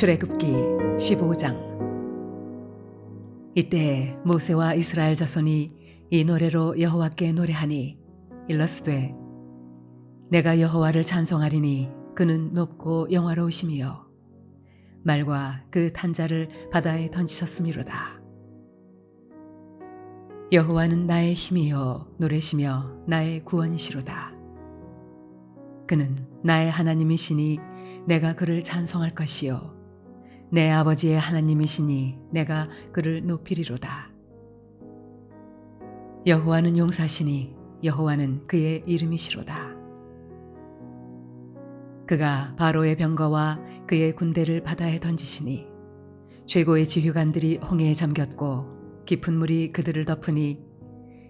출애굽기 15장. 이때 모세와 이스라엘 자손이 이 노래로 여호와께 노래하니 일러스되 내가 여호와를 찬송하리니 그는 높고 영화로우심이요 말과 그 탄자를 바다에 던지셨음이로다. 여호와는 나의 힘이요 노래시며 나의 구원이시로다. 그는 나의 하나님이시니 내가 그를 찬송할 것이요 내 아버지의 하나님이시니 내가 그를 높이리로다. 여호와는 용사시니 여호와는 그의 이름이시로다. 그가 바로의 병거와 그의 군대를 바다에 던지시니 최고의 지휘관들이 홍해에 잠겼고 깊은 물이 그들을 덮으니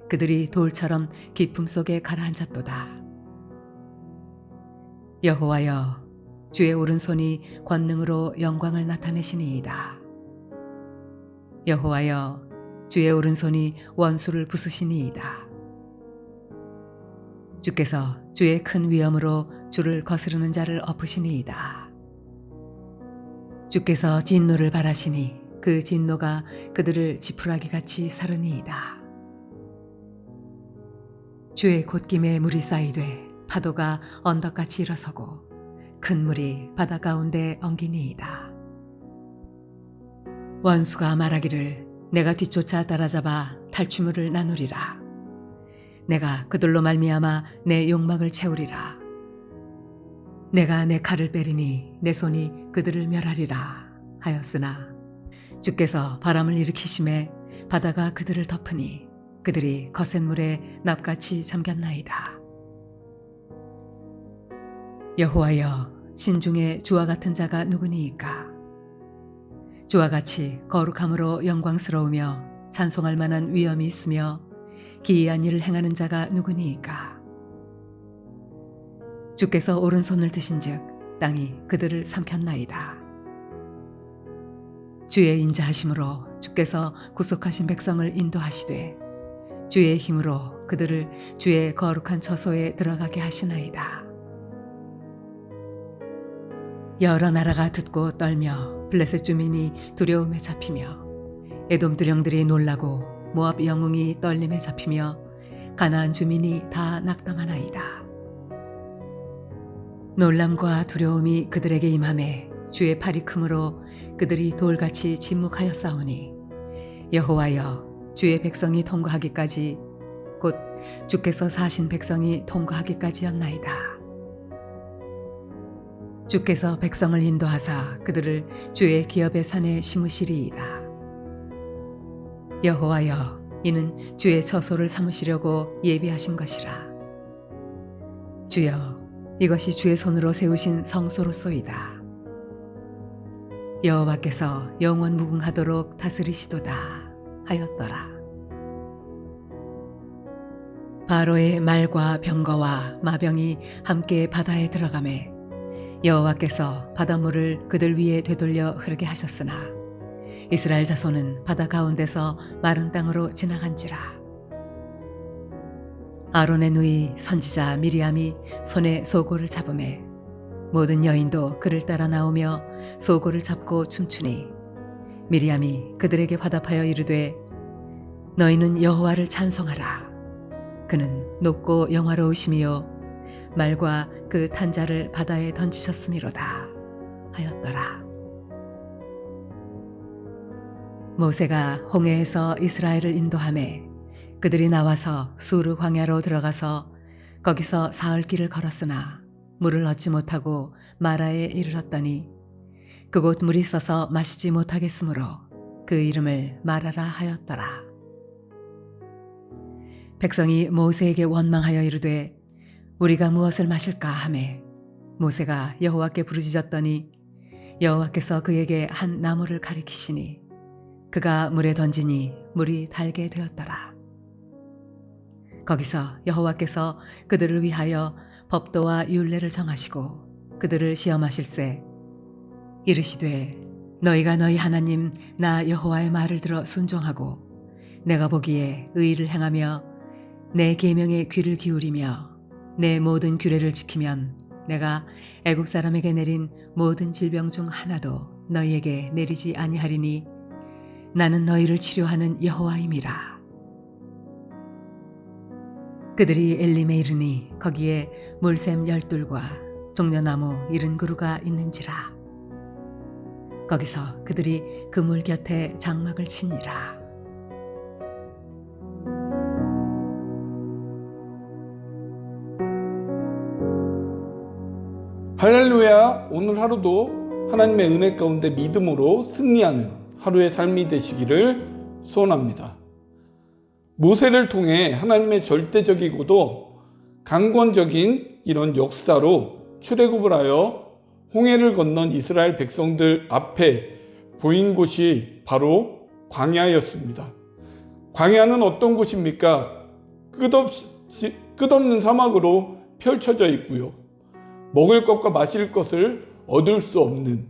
그들이 돌처럼 깊음 속에 가라앉았도다. 여호와여 주의 오른손이 권능으로 영광을 나타내시니이다. 여호와여 주의 오른손이 원수를 부수시니이다. 주께서 주의 큰 위엄으로 주를 거스르는 자를 엎으시니이다. 주께서 진노를 바라시니 그 진노가 그들을 지푸라기같이 사르니이다. 주의 곶김에 물이 쌓이되 파도가 언덕같이 일어서고 큰 물이 바다 가운데 엉기니이다. 원수가 말하기를 내가 뒤쫓아 따라잡아 탈취물을 나누리라. 내가 그들로 말미암아 내 욕망을 채우리라. 내가 내 칼을 빼리니 내 손이 그들을 멸하리라 하였으나 주께서 바람을 일으키심에 바다가 그들을 덮으니 그들이 거센 물에 납같이 잠겼나이다. 여호와여 신중에 주와 같은 자가 누구니이까? 주와 같이 거룩함으로 영광스러우며 찬송할 만한 위엄이 있으며 기이한 일을 행하는 자가 누구니이까? 주께서 오른손을 드신즉 땅이 그들을 삼켰나이다. 주의 인자하심으로 주께서 구속하신 백성을 인도하시되 주의 힘으로 그들을 주의 거룩한 처소에 들어가게 하시나이다. 여러 나라가 듣고 떨며 블레셋 주민이 두려움에 잡히며 에돔 두령들이 놀라고 모압 영웅이 떨림에 잡히며 가나안 주민이 다 낙담하나이다. 놀람과 두려움이 그들에게 임하매 주의 팔이 크므로 그들이 돌같이 침묵하였사오니 여호와여 주의 백성이 통과하기까지 곧 주께서 사신 백성이 통과하기까지였나이다. 주께서 백성을 인도하사 그들을 주의 기업의 산에 심으시리이다. 여호와여 이는 주의 처소를 삼으시려고 예비하신 것이라. 주여 이것이 주의 손으로 세우신 성소로소이다. 여호와께서 영원 무궁하도록 다스리시도다 하였더라. 바로의 말과 병거와 마병이 함께 바다에 들어가매 여호와께서 바닷물을 그들 위에 되돌려 흐르게 하셨으나 이스라엘 자손은 바다 가운데서 마른 땅으로 지나간지라. 아론의 누이 선지자 미리암이 손에 소고를 잡음에 모든 여인도 그를 따라 나오며 소고를 잡고 춤추니 미리암이 그들에게 화답하여 이르되 너희는 여호와를 찬송하라. 그는 높고 영화로우심이요 말과 그 탄자를 바다에 던지셨음이로다 하였더라. 모세가 홍해에서 이스라엘을 인도하매 그들이 나와서 수르 광야로 들어가서 거기서 사흘 길을 걸었으나 물을 얻지 못하고 마라에 이르렀더니 그곳 물이 써서 마시지 못하겠으므로 그 이름을 마라라 하였더라. 백성이 모세에게 원망하여 이르되 우리가 무엇을 마실까 하매 모세가 여호와께 부르짖었더니 여호와께서 그에게 한 나무를 가리키시니 그가 물에 던지니 물이 달게 되었더라. 거기서 여호와께서 그들을 위하여 법도와 율례를 정하시고 그들을 시험하실세 이르시되 너희가 너희 하나님 나 여호와의 말을 들어 순종하고 내가 보기에 의를 행하며 내 계명에 귀를 기울이며 내 모든 규례를 지키면 내가 애굽 사람에게 내린 모든 질병 중 하나도 너희에게 내리지 아니하리니 나는 너희를 치료하는 여호와임이라. 그들이 엘림에 이르니 거기에 물샘 12과 종려나무 70그루가 있는지라. 거기서 그들이 그 물 곁에 장막을 치니라. 할렐루야. 오늘 하루도 하나님의 은혜 가운데 믿음으로 승리하는 하루의 삶이 되시기를 소원합니다. 모세를 통해 하나님의 절대적이고도 강권적인 이런 역사로 출애굽을 하여 홍해를 건넌 이스라엘 백성들 앞에 보인 곳이 바로 광야였습니다. 광야는 어떤 곳입니까? 끝없는 사막으로 펼쳐져 있고요. 먹을 것과 마실 것을 얻을 수 없는,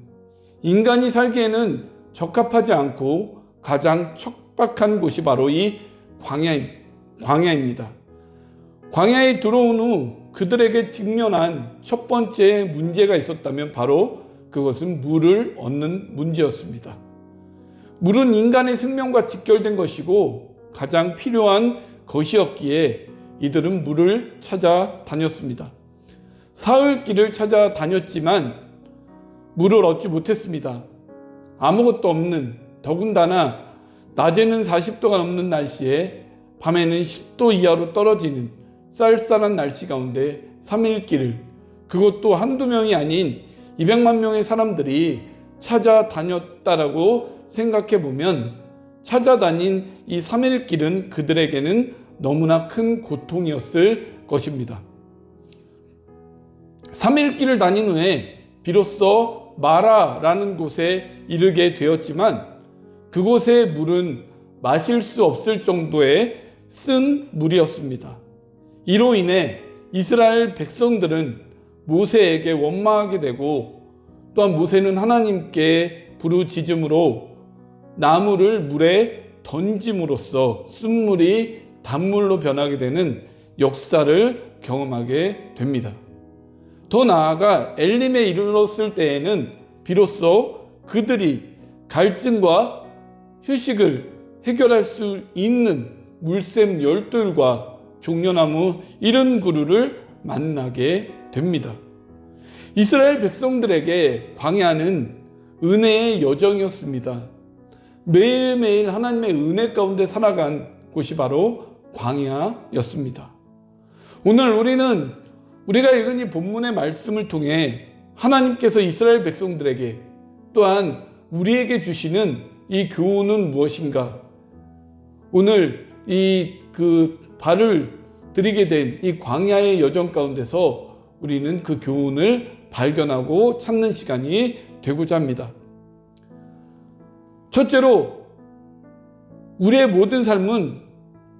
인간이 살기에는 적합하지 않고 가장 척박한 곳이 바로 이 광야입니다. 광야에 들어온 후 그들에게 직면한 첫 번째 문제가 있었다면 바로 그것은 물을 얻는 문제였습니다. 물은 인간의 생명과 직결된 것이고 가장 필요한 것이었기에 이들은 물을 찾아 다녔습니다. 사흘길을 찾아 다녔지만 물을 얻지 못했습니다. 아무것도 없는, 더군다나 낮에는 40도가 넘는 날씨에 밤에는 10도 이하로 떨어지는 쌀쌀한 날씨 가운데 3일길을, 그것도 한두 명이 아닌 200만 명의 사람들이 찾아다녔다라고 생각해 보면 찾아다닌 이 3일길은 그들에게는 너무나 큰 고통이었을 것입니다. 3일길을 다닌 후에 비로소 마라라는 곳에 이르게 되었지만 그곳의 물은 마실 수 없을 정도의 쓴 물이었습니다. 이로 인해 이스라엘 백성들은 모세에게 원망하게 되고, 또한 모세는 하나님께 부르짖음으로 나무를 물에 던짐으로써 쓴물이 단물로 변하게 되는 역사를 경험하게 됩니다. 더 나아가 엘림에 이르렀을 때에는 비로소 그들이 갈증과 휴식을 해결할 수 있는 물샘 12과 종려나무 70그루를 만나게 됩니다. 이스라엘 백성들에게 광야는 은혜의 여정이었습니다. 매일매일 하나님의 은혜 가운데 살아간 곳이 바로 광야였습니다. 오늘 우리가 읽은 이 본문의 말씀을 통해 하나님께서 이스라엘 백성들에게, 또한 우리에게 주시는 이 교훈은 무엇인가? 오늘 발을 들이게 된 이 광야의 여정 가운데서 우리는 그 교훈을 발견하고 찾는 시간이 되고자 합니다. 첫째로, 우리의 모든 삶은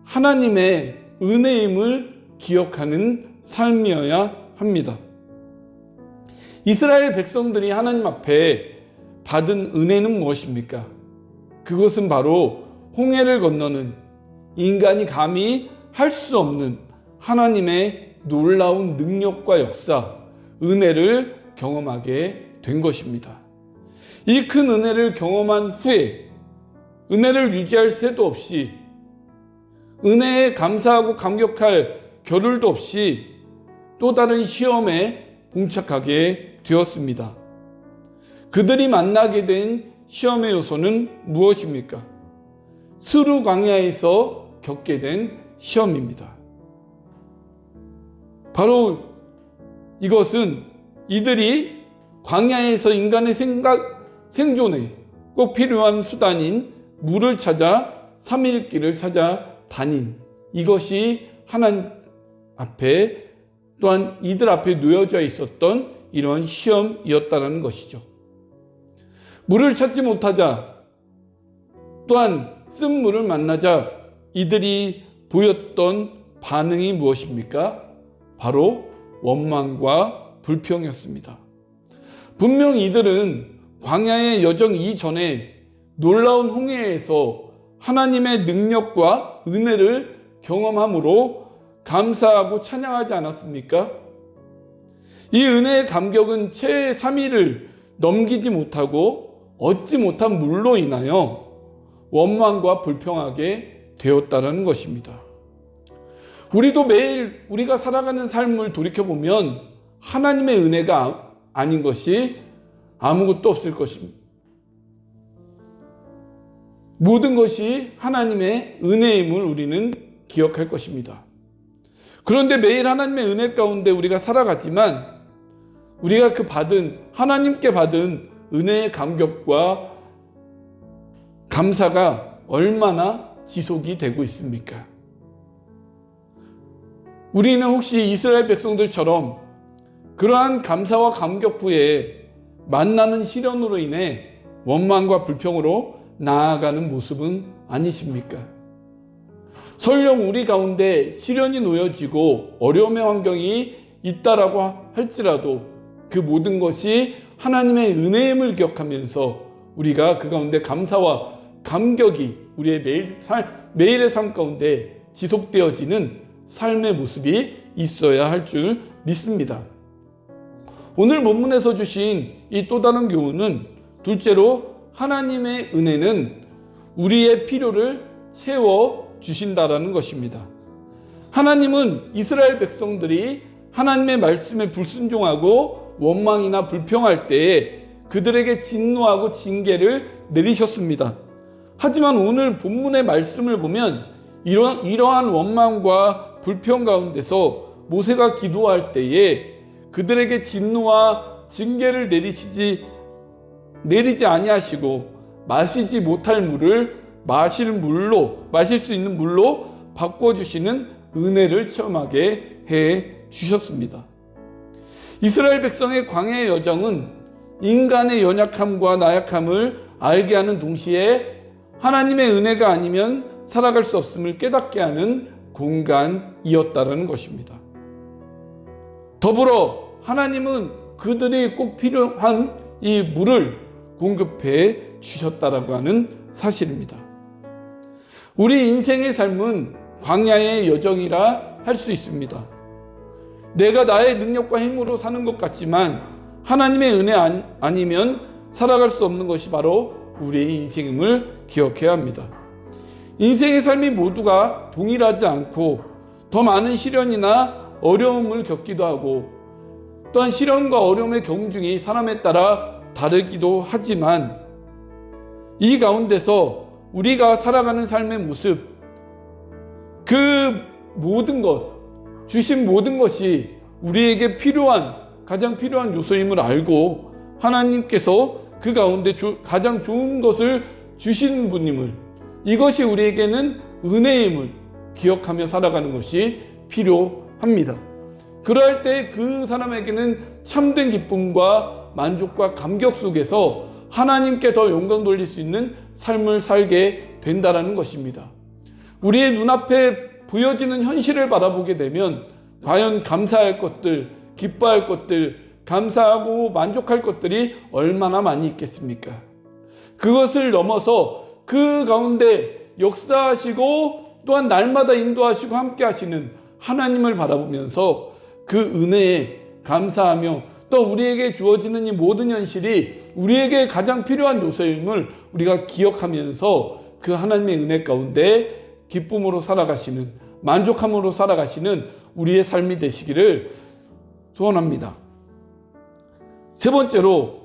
하나님의 은혜임을 기억하는 삶이어야 합니다. 이스라엘 백성들이 하나님 앞에 받은 은혜는 무엇입니까? 그것은 바로 홍해를 건너는, 인간이 감히 할 수 없는 하나님의 놀라운 능력과 역사, 은혜를 경험하게 된 것입니다. 이 큰 은혜를 경험한 후에 은혜를 유지할 새도 없이, 은혜에 감사하고 감격할 겨를도 없이 또 다른 시험에 봉착하게 되었습니다. 그들이 만나게 된 시험의 요소는 무엇입니까? 스루 광야에서 겪게 된 시험입니다. 바로 이것은 이들이 광야에서 인간의 생존에 꼭 필요한 수단인 물을 찾아 3일길을 찾아 다닌, 이것이 하나님 앞에, 또한 이들 앞에 놓여져 있었던 이런 시험이었다는 것이죠. 물을 찾지 못하자, 또한 쓴 물을 만나자 이들이 보였던 반응이 무엇입니까? 바로 원망과 불평이었습니다. 분명 이들은 광야의 여정 이전에 놀라운 홍해에서 하나님의 능력과 은혜를 경험함으로 감사하고 찬양하지 않았습니까? 이 은혜의 감격은 채 3일을 넘기지 못하고 얻지 못한 물로 인하여 원망과 불평하게 되었다는 것입니다. 우리도 매일 우리가 살아가는 삶을 돌이켜보면 하나님의 은혜가 아닌 것이 아무것도 없을 것입니다. 모든 것이 하나님의 은혜임을 우리는 기억할 것입니다. 그런데 매일 하나님의 은혜 가운데 우리가 살아가지만 우리가 하나님께 받은 은혜의 감격과 감사가 얼마나 지속이 되고 있습니까? 우리는 혹시 이스라엘 백성들처럼 그러한 감사와 감격 후에 만나는 시련으로 인해 원망과 불평으로 나아가는 모습은 아니십니까? 설령 우리 가운데 시련이 놓여지고 어려움의 환경이 있다라고 할지라도 그 모든 것이 하나님의 은혜임을 기억하면서 우리가 그 가운데 감사와 감격이 우리의 매일의 삶 가운데 지속되어지는 삶의 모습이 있어야 할 줄 믿습니다. 오늘 본문에서 주신 이 또 다른 교훈은 둘째로 하나님의 은혜는 우리의 필요를 채워 주신다라는 것입니다. 하나님은 이스라엘 백성들이 하나님의 말씀에 불순종하고 원망이나 불평할 때에 그들에게 진노하고 징계를 내리셨습니다. 하지만 오늘 본문의 말씀을 보면 이러한 원망과 불평 가운데서 모세가 기도할 때에 그들에게 진노와 징계를 내리지 아니하시고 마시지 못할 물을 마실 수 있는 물로 바꿔주시는 은혜를 체험하게 해 주셨습니다. 이스라엘 백성의 광야의 여정은 인간의 연약함과 나약함을 알게 하는 동시에 하나님의 은혜가 아니면 살아갈 수 없음을 깨닫게 하는 공간이었다는 것입니다. 더불어 하나님은 그들이 꼭 필요한 이 물을 공급해 주셨다라고 하는 사실입니다. 우리 인생의 삶은 광야의 여정이라 할 수 있습니다. 내가 나의 능력과 힘으로 사는 것 같지만 하나님의 은혜 아니면 살아갈 수 없는 것이 바로 우리의 인생임을 기억해야 합니다. 인생의 삶이 모두가 동일하지 않고 더 많은 시련이나 어려움을 겪기도 하고 또한 시련과 어려움의 경중이 사람에 따라 다르기도 하지만 이 가운데서 우리가 살아가는 삶의 모습, 그 모든 것, 주신 모든 것이 우리에게 가장 필요한 요소임을 알고 하나님께서 그 가운데 가장 좋은 것을 주신 분임을, 이것이 우리에게는 은혜임을 기억하며 살아가는 것이 필요합니다. 그럴 때 그 사람에게는 참된 기쁨과 만족과 감격 속에서 하나님께 더 영광 돌릴 수 있는 삶을 살게 된다는 것입니다. 우리의 눈앞에 보여지는 현실을 바라보게 되면 과연 감사할 것들, 기뻐할 것들, 감사하고 만족할 것들이 얼마나 많이 있겠습니까? 그것을 넘어서 그 가운데 역사하시고 또한 날마다 인도하시고 함께 하시는 하나님을 바라보면서 그 은혜에 감사하며 또 우리에게 주어지는 이 모든 현실이 우리에게 가장 필요한 요소임을 우리가 기억하면서 그 하나님의 은혜 가운데 기쁨으로 살아가시는, 만족함으로 살아가시는 우리의 삶이 되시기를 소원합니다. 세 번째로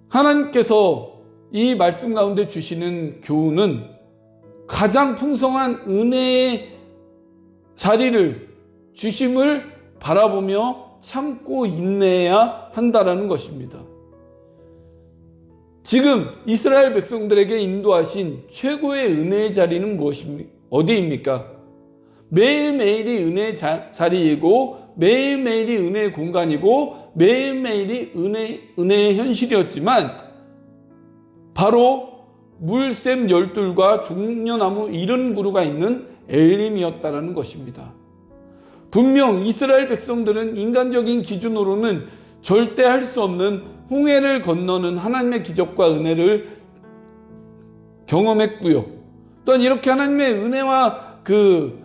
하나님께서 이 말씀 가운데 주시는 교훈은 가장 풍성한 은혜의 자리를 주심을 바라보며 참고 인내해야 한다라는 것입니다. 지금 이스라엘 백성들에게 인도하신 최고의 은혜의 자리는 어디입니까? 매일매일이 은혜의 자리이고 매일매일이 은혜의 공간이고 매일매일이 은혜의 현실이었지만 바로 물샘 열둘과 종려나무 70그루가 있는 엘림이었다는 것입니다. 분명 이스라엘 백성들은 인간적인 기준으로는 절대 할 수 없는 홍해를 건너는 하나님의 기적과 은혜를 경험했고요. 또한 이렇게 하나님의 은혜와 그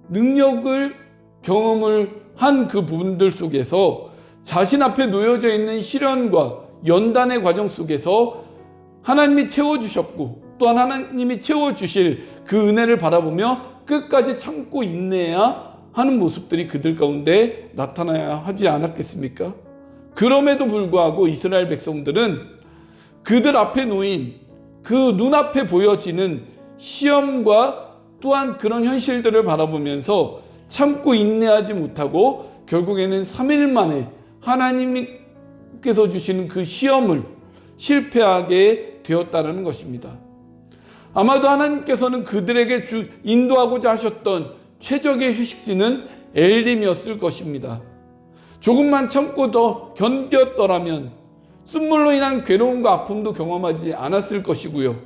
능력을 경험을 한 그 부분들 속에서 자신 앞에 놓여져 있는 시련과 연단의 과정 속에서 하나님이 채워주셨고 또한 하나님이 채워주실 그 은혜를 바라보며 끝까지 참고 인내해야 하는 모습들이 그들 가운데 나타나야 하지 않았겠습니까? 그럼에도 불구하고 이스라엘 백성들은 그들 앞에 놓인 그 눈앞에 보여지는 시험과 또한 그런 현실들을 바라보면서 참고 인내하지 못하고 결국에는 3일 만에 하나님께서 주시는 그 시험을 실패하게 되었다는 것입니다. 아마도 하나님께서는 그들에게 인도하고자 하셨던 최적의 휴식지는 엘림이었을 것입니다. 조금만 참고 더 견뎠더라면 쓴물로 인한 괴로움과 아픔도 경험하지 않았을 것이고요.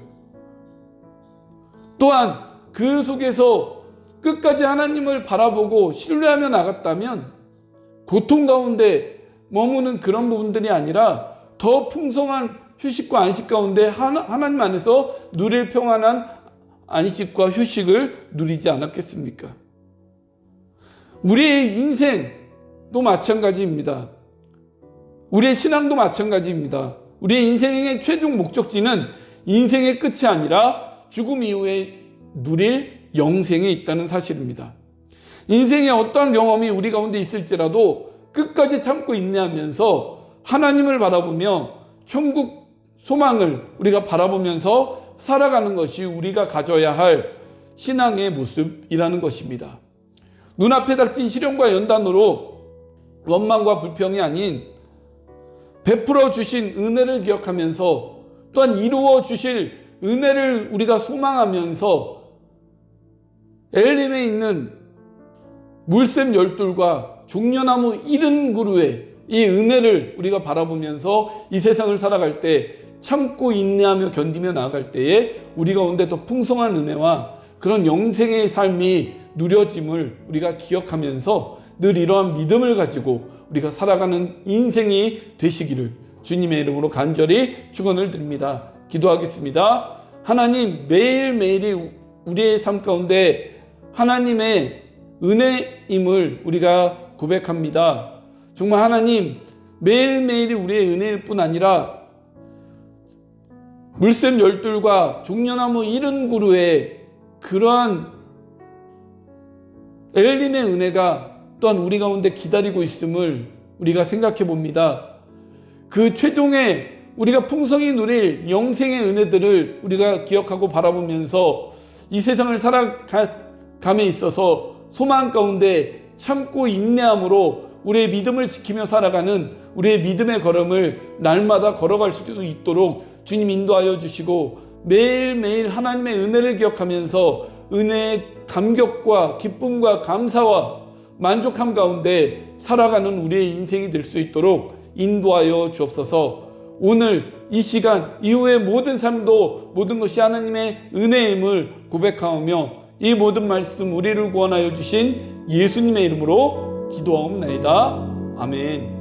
또한 그 속에서 끝까지 하나님을 바라보고 신뢰하며 나갔다면 고통 가운데 머무는 그런 부분들이 아니라 더 풍성한 휴식과 안식 가운데 하나님 안에서 누릴 평안한 안식과 휴식을 누리지 않았겠습니까? 우리의 인생도 마찬가지입니다. 우리의 신앙도 마찬가지입니다. 우리의 인생의 최종 목적지는 인생의 끝이 아니라 죽음 이후에 누릴 영생에 있다는 사실입니다. 인생의 어떠한 경험이 우리 가운데 있을지라도 끝까지 참고 인내하면서 하나님을 바라보며 천국 소망을 우리가 바라보면서 살아가는 것이 우리가 가져야 할 신앙의 모습이라는 것입니다. 눈앞에 닥친 시련과 연단으로 원망과 불평이 아닌 베풀어 주신 은혜를 기억하면서 또한 이루어 주실 은혜를 우리가 소망하면서 엘림에 있는 물샘 열둘과 종려나무 70그루의 이 은혜를 우리가 바라보면서 이 세상을 살아갈 때 참고 인내하며 견디며 나아갈 때에 우리 가운데 더 풍성한 은혜와 그런 영생의 삶이 누려짐을 우리가 기억하면서 늘 이러한 믿음을 가지고 우리가 살아가는 인생이 되시기를 주님의 이름으로 간절히 축원을 드립니다. 기도하겠습니다. 하나님, 매일매일이 우리의 삶 가운데 하나님의 은혜임을 우리가 고백합니다. 정말 하나님, 매일매일이 우리의 은혜일 뿐 아니라 물샘 열둘과 종려나무 70그루의 그러한 엘림의 은혜가 또한 우리 가운데 기다리고 있음을 우리가 생각해 봅니다. 그 최종의 우리가 풍성히 누릴 영생의 은혜들을 우리가 기억하고 바라보면서 이 세상을 살아감에 있어서 소망 가운데 참고 인내함으로 우리의 믿음을 지키며 살아가는 우리의 믿음의 걸음을 날마다 걸어갈 수 있도록 주님 인도하여 주시고 매일매일 하나님의 은혜를 기억하면서 은혜의 감격과 기쁨과 감사와 만족함 가운데 살아가는 우리의 인생이 될 수 있도록 인도하여 주옵소서. 오늘 이 시간 이후의 모든 삶도 모든 것이 하나님의 은혜임을 고백하며 이 모든 말씀 우리를 구원하여 주신 예수님의 이름으로 기도하옵나이다. 아멘.